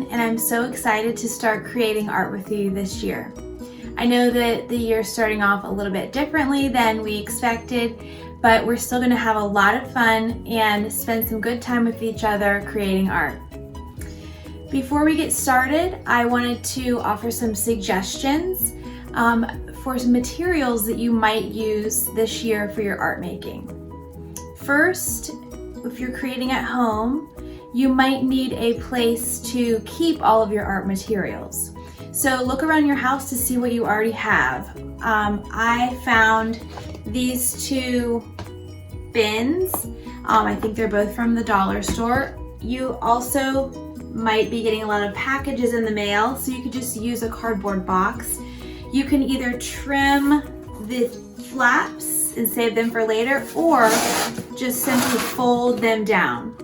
Jen, and I'm so excited to start creating art with you this year. I know that the year's starting off a little bit differently than we expected, but we're still going to have a lot of fun and spend some good time with each other creating art. Before we get started, I wanted to offer some suggestions for some materials that you might use this year for your art making. First, if you're creating at home, you might need a place to keep all of your art materials. So look around your house to see what you already have. I found these two bins. I think they're both from the dollar store. You also might be getting a lot of packages in the mail, so you could just use a cardboard box. You can either trim the flaps and save them for later, or just simply fold them down,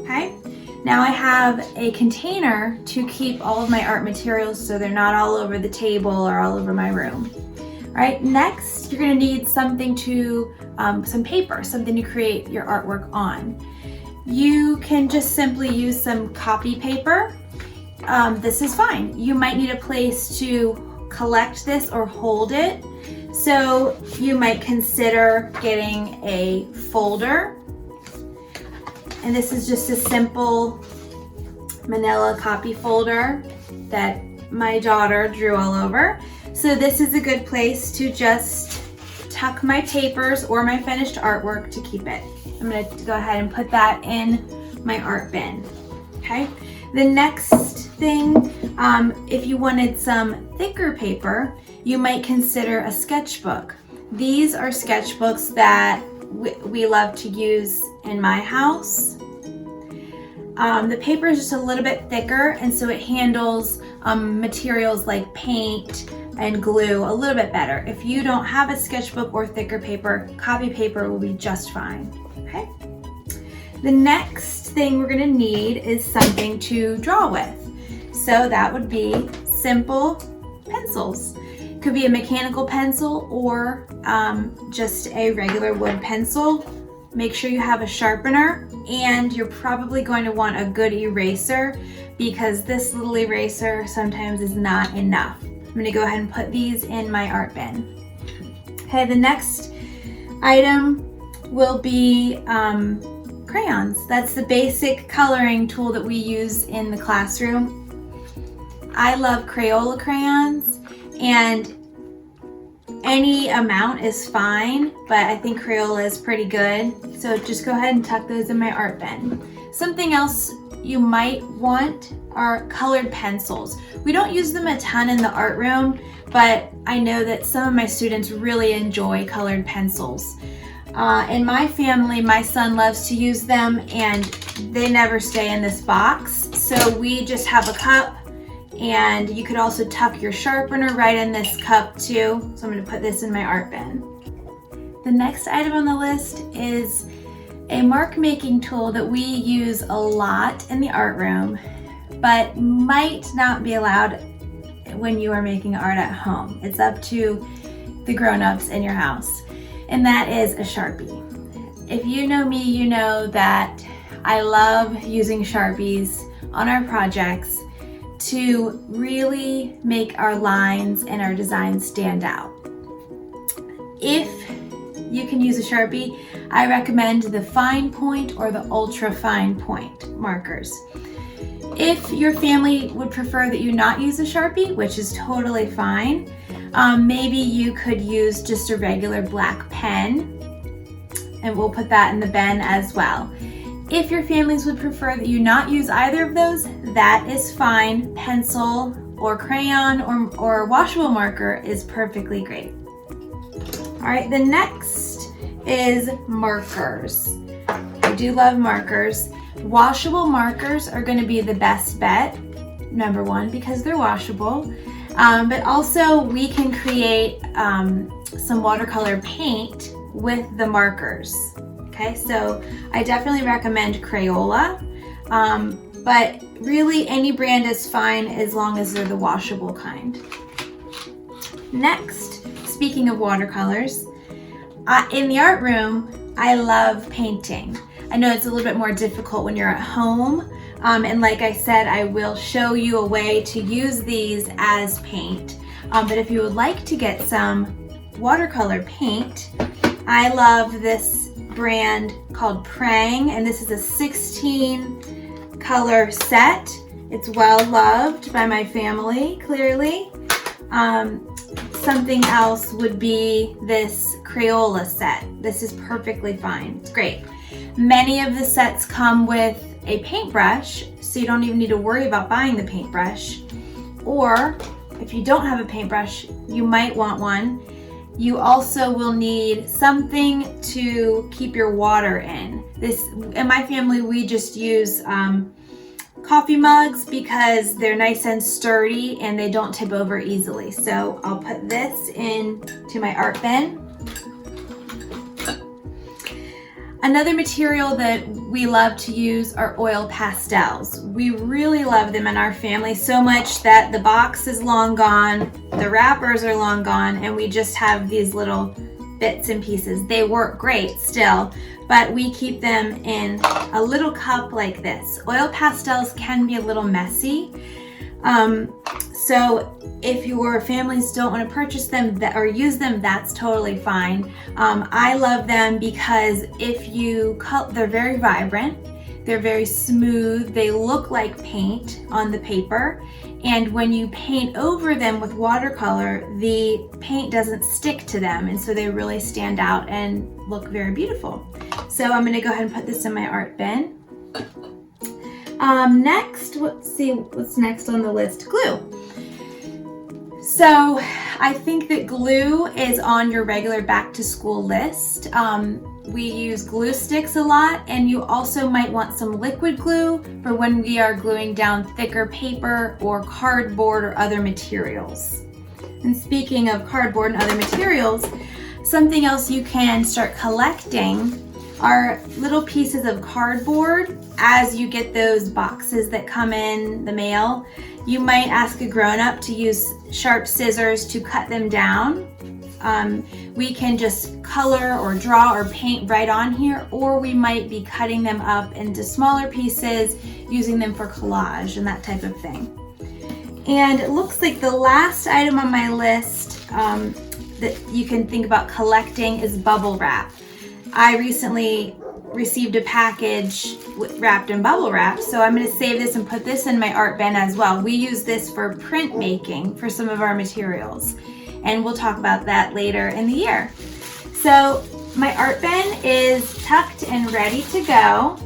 okay? Now I have a container to keep all of my art materials so they're not all over the table or all over my room. All right, next you're gonna need something to, some paper, something to create your artwork on. You can just simply use some copy paper. This is fine. You might need a place to collect this or hold it. So you might consider getting a folder. And this is just a simple manila copy folder that my daughter drew all over. So this is a good place to just tuck my papers or my finished artwork to keep it. I'm going to go ahead and put that in my art bin. Okay. The next thing, if you wanted some thicker paper, you might consider a sketchbook. These are sketchbooks that we love to use in my house. The paper is just a little bit thicker, and so it handles materials like paint and glue a little bit better. If you don't have a sketchbook or thicker paper, copy paper will be just fine. Okay. The next thing we're going to need is something to draw with. So that would be simple pencils. It could be a mechanical pencil or just a regular wood pencil. Make sure you have a sharpener, and you're probably going to want a good eraser because this little eraser sometimes is not enough. I'm going to go ahead and put these in my art bin. Okay, the next item will be crayons. That's the basic coloring tool that we use in the classroom. I love Crayola crayons, and any amount is fine, but I think Crayola is pretty good. So just go ahead and tuck those in my art bin. Something else you might want are colored pencils. We don't use them a ton in the art room, but I know that some of my students really enjoy colored pencils. In my family, my son loves to use them, and they never stay in this box. So we just have a cup, and you could also tuck your sharpener right in this cup too. So I'm going to put this in my art bin. The next item on the list is a mark making tool that we use a lot in the art room, but might not be allowed when you are making art at home. It's up to the grown-ups in your house, and that is a Sharpie. If you know me, you know that I love using Sharpies on our projects to really make our lines and our designs stand out. If you can use a Sharpie, I recommend the fine point or the ultra fine point markers. If your family would prefer that you not use a Sharpie, which is totally fine, maybe you could use just a regular black pen, and we'll put that in the bin as well. If your families would prefer that you not use either of those, that is fine. Pencil or crayon or washable marker is perfectly great. All right, the next is markers. I do love markers. Washable markers are going to be the best bet, number one, because they're washable, but also we can create some watercolor paint with the markers. Okay, so I definitely recommend Crayola, but really any brand is fine as long as they're the washable kind. Next, speaking of watercolors, in the art room, I love painting. I know it's a little bit more difficult when you're at home. And like I said, I will show you a way to use these as paint. But if you would like to get some watercolor paint, I love this brand called Crayons, and this is a 16 color set. It's well loved by my family, clearly. Something else would be this Crayola set. This is perfectly fine. It's great. Many of the sets come with a paintbrush, so you don't even need to worry about buying the paintbrush. Or if you don't have a paintbrush, you might want one. You also will need something to keep your water in. In my family, we just use coffee mugs because they're nice and sturdy and they don't tip over easily. So I'll put this into my art bin. Another material that we love to use are oil pastels. We really love them in our family so much that the box is long gone, the wrappers are long gone, and we just have these little bits and pieces. They work great still, but we keep them in a little cup like this. Oil pastels can be a little messy. So if your families don't want to purchase them or use them, that's totally fine. I love them because they're very vibrant, they're very smooth, they look like paint on the paper, and when you paint over them with watercolor, the paint doesn't stick to them, and so they really stand out and look very beautiful. So I'm going to go ahead and put this in my art bin. Next, let's see what's next on the list. Glue. So I think that glue is on your regular back to school list. We use glue sticks a lot, and you also might want some liquid glue for when we are gluing down thicker paper or cardboard or other materials. And speaking of cardboard and other materials, something else you can start collecting are little pieces of cardboard. As you get those boxes that come in the mail, you might ask a grown-up to use sharp scissors to cut them down. We can just color or draw or paint right on here, or we might be cutting them up into smaller pieces, using them for collage and that type of thing. And it looks like the last item on my list that you can think about collecting is bubble wrap. I recently received a package wrapped in bubble wrap, so I'm going to save this and put this in my art bin as well. We use this for print making for some of our materials, and we'll talk about that later in the year. So my art bin is tucked and ready to go.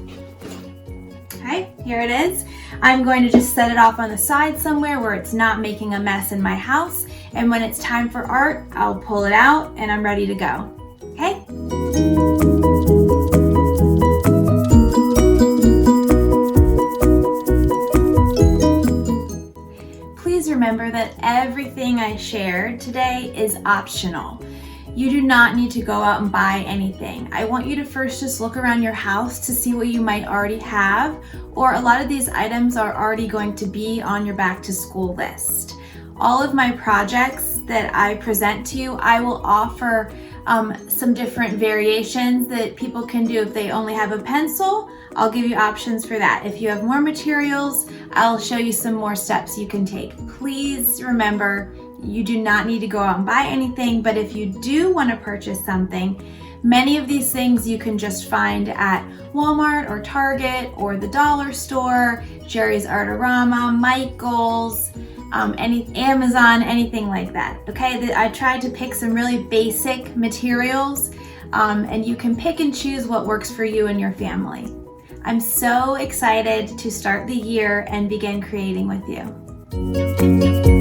Okay, here it is. I'm going to just set it off on the side somewhere where it's not making a mess in my house, and when it's time for art, I'll pull it out and I'm ready to go. Okay? Please remember that everything I shared today is optional. You do not need to go out and buy anything. I want you to first just look around your house to see what you might already have, or a lot of these items are already going to be on your back to school list. All of my projects that I present to you, I will offer some different variations that people can do. If they only have a pencil, I'll give you options for that. If you have more materials, I'll show you some more steps you can take. Please remember, you do not need to go out and buy anything, but if you do want to purchase something, many of these things you can just find at Walmart or Target or the dollar store, Jerry's Artorama, Michael's, Amazon, anything like that. Okay, I tried to pick some really basic materials, and you can pick and choose what works for you and your family. I'm so excited to start the year and begin creating with you.